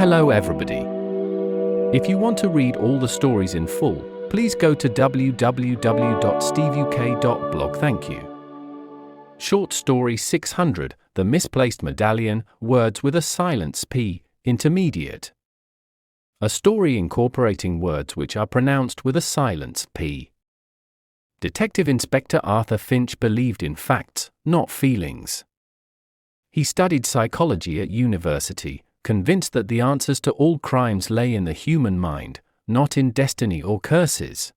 Hello everybody. If you want to read all the stories in full, please go to www.steveuk.blog. Thank you. Short Story 600, The Misplaced Medallion, Words with a Silence P, Intermediate. A story incorporating words which are pronounced with a silence P. Detective Inspector Arthur Finch believed in facts, not feelings. He studied psychology at university, convinced that the answers to all crimes lay in the human mind, not in destiny or curses.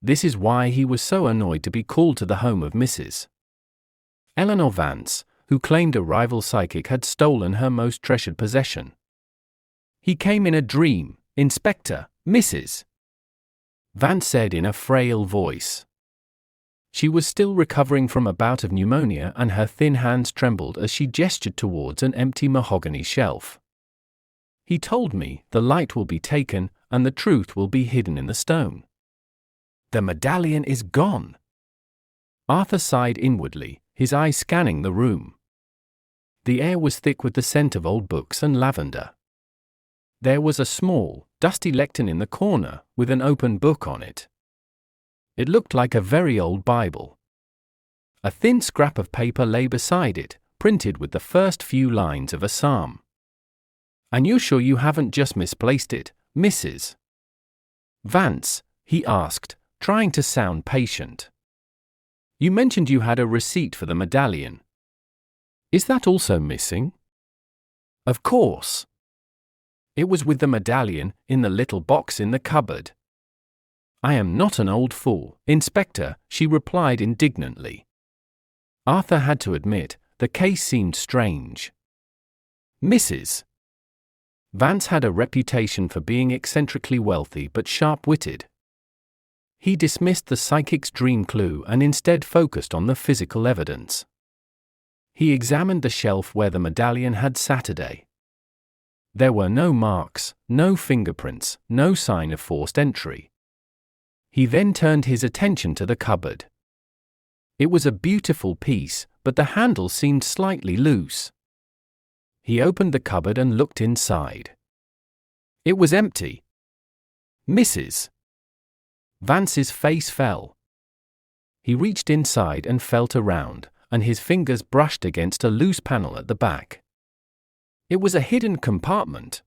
This is why he was so annoyed to be called to the home of Mrs. Eleanor Vance, who claimed a rival psychic had stolen her most treasured possession. He came in a dream, Inspector, Mrs. Vance said in a frail voice. She was still recovering from a bout of pneumonia and her thin hands trembled as she gestured towards an empty mahogany shelf. He told me the light will be taken and the truth will be hidden in the stone. The medallion is gone. Arthur sighed inwardly, his eyes scanning the room. The air was thick with the scent of old books and lavender. There was a small, dusty lectern in the corner, with an open book on it. It looked like a very old Bible. A thin scrap of paper lay beside it, printed with the first few lines of a psalm. "And you're sure you haven't just misplaced it, Mrs. Vance?" he asked, trying to sound patient. "You mentioned you had a receipt for the medallion. Is that also missing?" "Of course. It was with the medallion, in the little box in the cupboard." "I am not an old fool, Inspector," she replied indignantly. Arthur had to admit, the case seemed strange. Mrs. Vance had a reputation for being eccentrically wealthy but sharp-witted. He dismissed the psychic's dream clue and instead focused on the physical evidence. He examined the shelf where the medallion had sat. There were no marks, no fingerprints, no sign of forced entry. He then turned his attention to the cupboard. It was a beautiful piece, but the handle seemed slightly loose. He opened the cupboard and looked inside. It was empty. Mrs. Vance's face fell. He reached inside and felt around, and his fingers brushed against a loose panel at the back. It was a hidden compartment.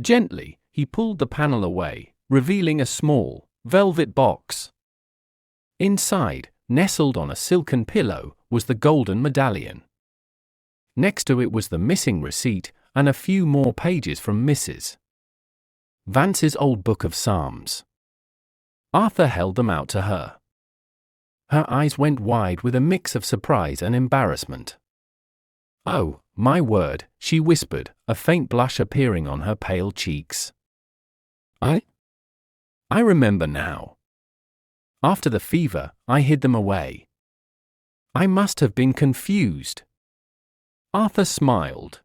Gently, he pulled the panel away, revealing a small, velvet box. Inside, nestled on a silken pillow, was the golden medallion. Next to it was the missing receipt and a few more pages from Mrs. Vance's old book of Psalms. Arthur held them out to her. Her eyes went wide with a mix of surprise and embarrassment. "Oh, my word," she whispered, a faint blush appearing on her pale cheeks. I remember now. After the fever, I hid them away. I must have been confused." Arthur smiled.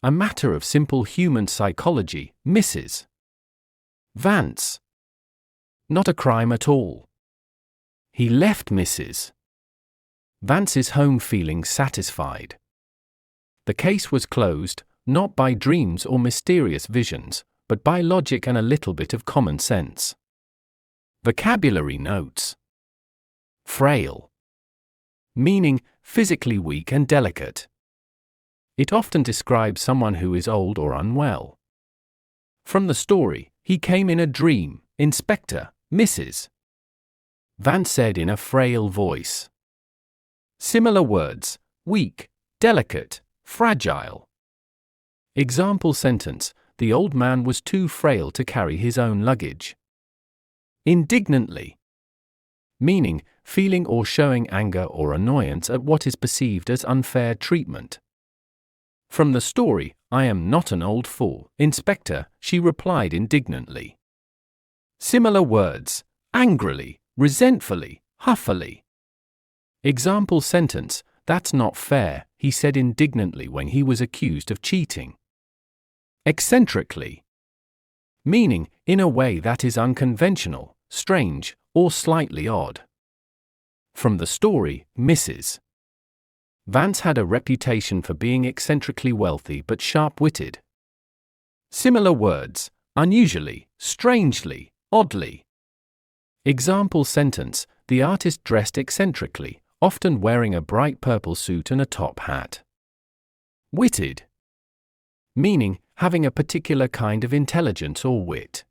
"A matter of simple human psychology, Mrs. Vance. Not a crime at all." He left Mrs. Vance's home feeling satisfied. The case was closed, not by dreams or mysterious visions, but by logic and a little bit of common sense. Vocabulary notes. Frail. Meaning, physically weak and delicate. It often describes someone who is old or unwell. From the story, "He came in a dream, Inspector, Mrs. Vance said in a frail voice." Similar words: weak, delicate, fragile. Example sentence: "The old man was too frail to carry his own luggage." Indignantly. Meaning, feeling or showing anger or annoyance at what is perceived as unfair treatment. From the story, "I am not an old fool, Inspector," she replied indignantly. Similar words: angrily, resentfully, huffily. Example sentence: "That's not fair," he said indignantly when he was accused of cheating. Eccentrically. Meaning, in a way that is unconventional, strange, or slightly odd. From the story, Mrs. Vance had a reputation for being eccentrically wealthy but sharp-witted. Similar words: unusually, strangely, oddly. Example sentence: the artist dressed eccentrically, often wearing a bright purple suit and a top hat. Witted. Meaning, having a particular kind of intelligence or wit.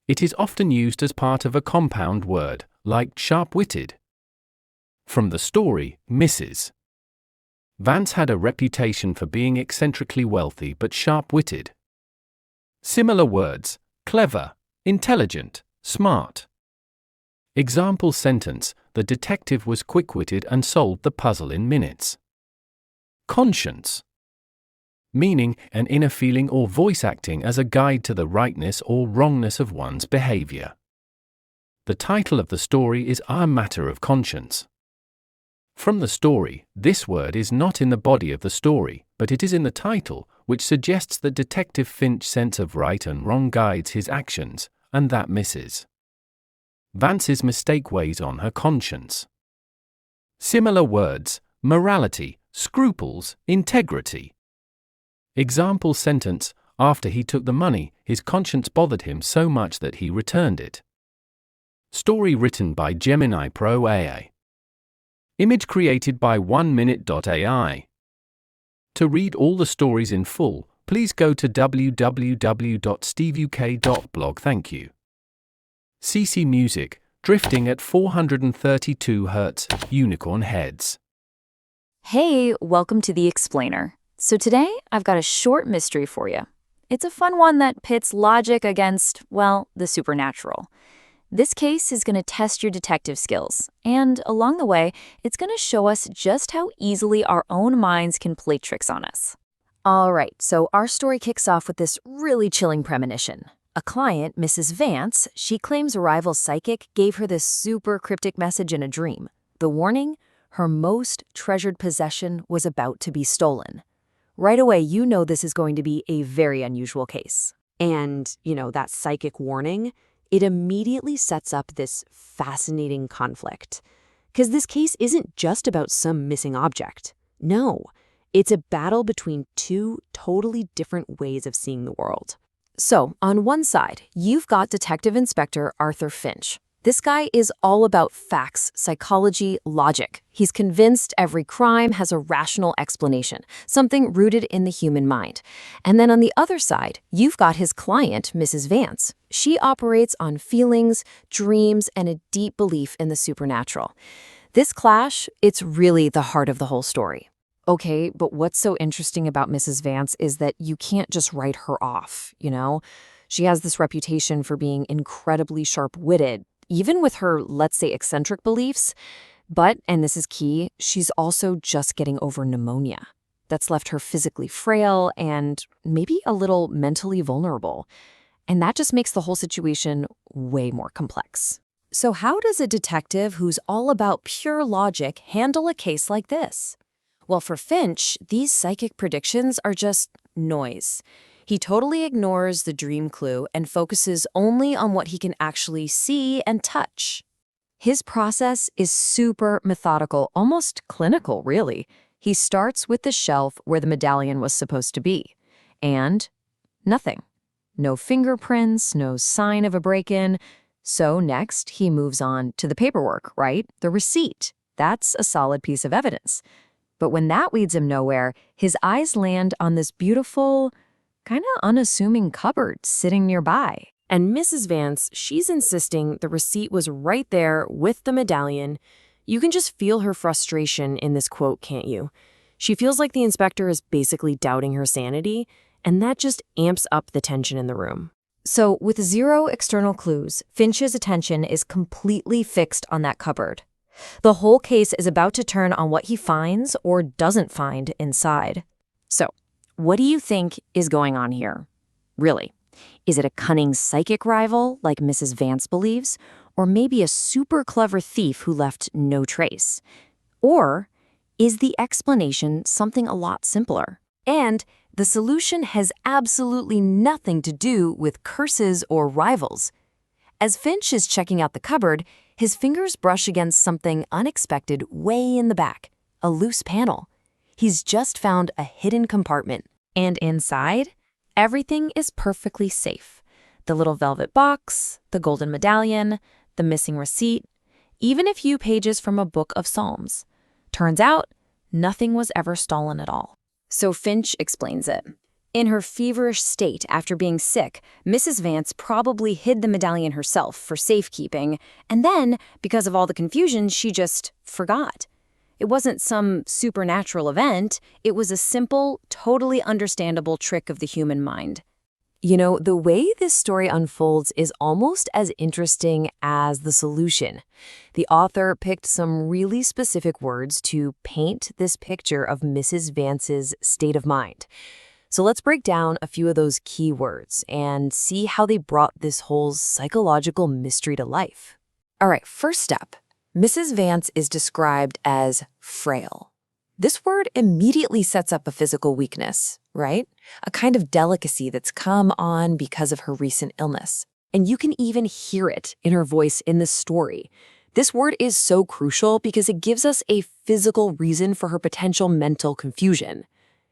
It is often used as part of a compound word, like sharp-witted. From the story, Mrs. Vance had a reputation for being eccentrically wealthy but sharp-witted. Similar words: clever, intelligent, smart. Example sentence: the detective was quick-witted and solved the puzzle in minutes. Conscience. Meaning, an inner feeling or voice acting as a guide to the rightness or wrongness of one's behavior. The title of the story is A Matter of Conscience. From the story, this word is not in the body of the story, but it is in the title, which suggests that Detective Finch's sense of right and wrong guides his actions, and that Mrs. Vance's mistake weighs on her conscience. Similar words: morality, scruples, integrity. Example sentence: after he took the money, his conscience bothered him so much that he returned it. Story written by Gemini Pro AI. Image created by 1minute.ai. To read all the stories in full, please go to www.steveuk.blog. Thank you. CC Music, Drifting at 432 Hz, Unicorn Heads. Hey, welcome to The Explainer. So today, I've got a short mystery for you. It's a fun one that pits logic against, well, the supernatural. This case is going to test your detective skills, and along the way, it's going to show us just how easily our own minds can play tricks on us. All right, so our story kicks off with this really chilling premonition. A client, Mrs. Vance, she claims a rival psychic gave her this super cryptic message in a dream. The warning? Her most treasured possession was about to be stolen. Right away, you know this is going to be a very unusual case. And, that psychic warning, it immediately sets up this fascinating conflict. Because this case isn't just about some missing object. No, it's a battle between two totally different ways of seeing the world. So, on one side, you've got Detective Inspector Arthur Finch. This guy is all about facts, psychology, logic. He's convinced every crime has a rational explanation, something rooted in the human mind. And then on the other side, you've got his client, Mrs. Vance. She operates on feelings, dreams, and a deep belief in the supernatural. This clash, it's really the heart of the whole story. Okay, but what's so interesting about Mrs. Vance is that you can't just write her off, She has this reputation for being incredibly sharp-witted, even with her, let's say, eccentric beliefs. But, and this is key, she's also just getting over pneumonia. That's left her physically frail and maybe a little mentally vulnerable. And that just makes the whole situation way more complex. So how does a detective who's all about pure logic handle a case like this? Well, for Finch, these psychic predictions are just noise. He totally ignores the dream clue and focuses only on what he can actually see and touch. His process is super methodical, almost clinical, really. He starts with the shelf where the medallion was supposed to be. And nothing. No fingerprints, no sign of a break-in. So next, he moves on to the paperwork, right? The receipt. That's a solid piece of evidence. But when that leads him nowhere, his eyes land on this beautiful, kind of unassuming cupboard sitting nearby. And Mrs. Vance, she's insisting the receipt was right there with the medallion. You can just feel her frustration in this quote, can't you? She feels like the inspector is basically doubting her sanity, and that just amps up the tension in the room. So, with zero external clues, Finch's attention is completely fixed on that cupboard. The whole case is about to turn on what he finds or doesn't find inside. So, what do you think is going on here? Really? Is it a cunning psychic rival, like Mrs. Vance believes? Or maybe a super clever thief who left no trace? Or is the explanation something a lot simpler? And the solution has absolutely nothing to do with curses or rivals. As Finch is checking out the cupboard, his fingers brush against something unexpected way in the back, a loose panel. He's just found a hidden compartment. And inside, Everything is perfectly safe. The little velvet box, the golden medallion, the missing receipt, even a few pages from a book of Psalms. Turns out, nothing was ever stolen at all. So Finch explains it. In her feverish state after being sick, Mrs. Vance probably hid the medallion herself for safekeeping, and then, because of all the confusion, she just forgot. It wasn't some supernatural event, it was a simple, totally understandable trick of the human mind. You know, the way this story unfolds is almost as interesting as the solution. The author picked some really specific words to paint this picture of Mrs. Vance's state of mind. So let's break down a few of those key words and see how they brought this whole psychological mystery to life. All right, first up, Mrs. Vance is described as frail. This word immediately sets up a physical weakness, right? A kind of delicacy that's come on because of her recent illness. And you can even hear it in her voice in the story. This word is so crucial because it gives us a physical reason for her potential mental confusion.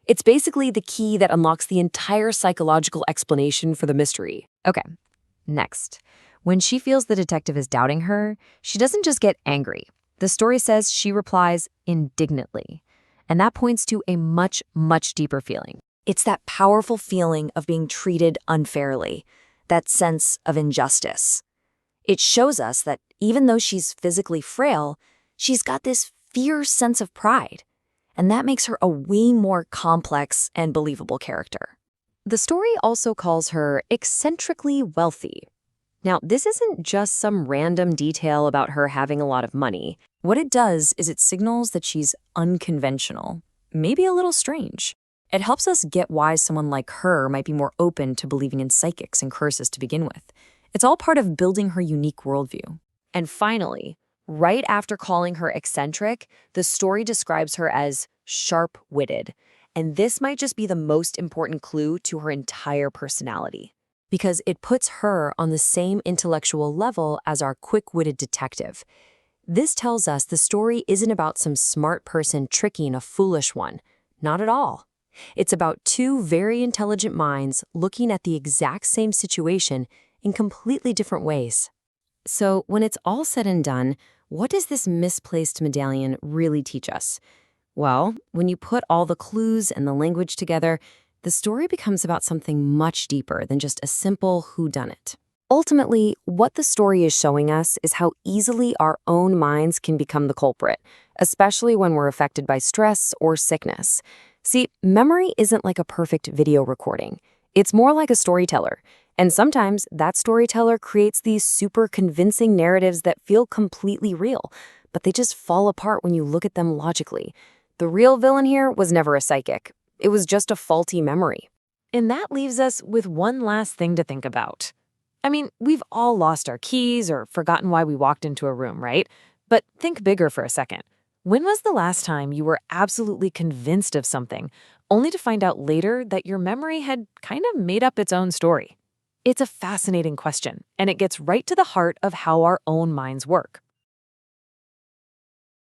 It's basically the key that unlocks the entire psychological explanation for the mystery. Okay, next. When she feels the detective is doubting her, she doesn't just get angry. The story says she replies indignantly. And that points to a much, much deeper feeling. It's that powerful feeling of being treated unfairly, that sense of injustice. It shows us that even though she's physically frail, she's got this fierce sense of pride. And that makes her a way more complex and believable character. The story also calls her eccentrically wealthy. Now, this isn't just some random detail about her having a lot of money. What it does is it signals that she's unconventional, maybe a little strange. It helps us get why someone like her might be more open to believing in psychics and curses to begin with. It's all part of building her unique worldview. And finally, right after calling her eccentric, the story describes her as sharp-witted. And this might just be the most important clue to her entire personality, because it puts her on the same intellectual level as our quick-witted detective. This tells us the story isn't about some smart person tricking a foolish one. Not at all. It's about two very intelligent minds looking at the exact same situation in completely different ways. So when it's all said and done, what does this misplaced medallion really teach us? Well, when you put all the clues and the language together, the story becomes about something much deeper than just a simple whodunit. Ultimately, what the story is showing us is how easily our own minds can become the culprit, especially when we're affected by stress or sickness. See, memory isn't like a perfect video recording. It's more like a storyteller. And sometimes that storyteller creates these super convincing narratives that feel completely real, but they just fall apart when you look at them logically. The real villain here was never a psychic. It was just a faulty memory. And that leaves us with one last thing to think about. I mean, we've all lost our keys or forgotten why we walked into a room, right? But think bigger for a second. When was the last time you were absolutely convinced of something, only to find out later that your memory had kind of made up its own story? It's a fascinating question, and it gets right to the heart of how our own minds work.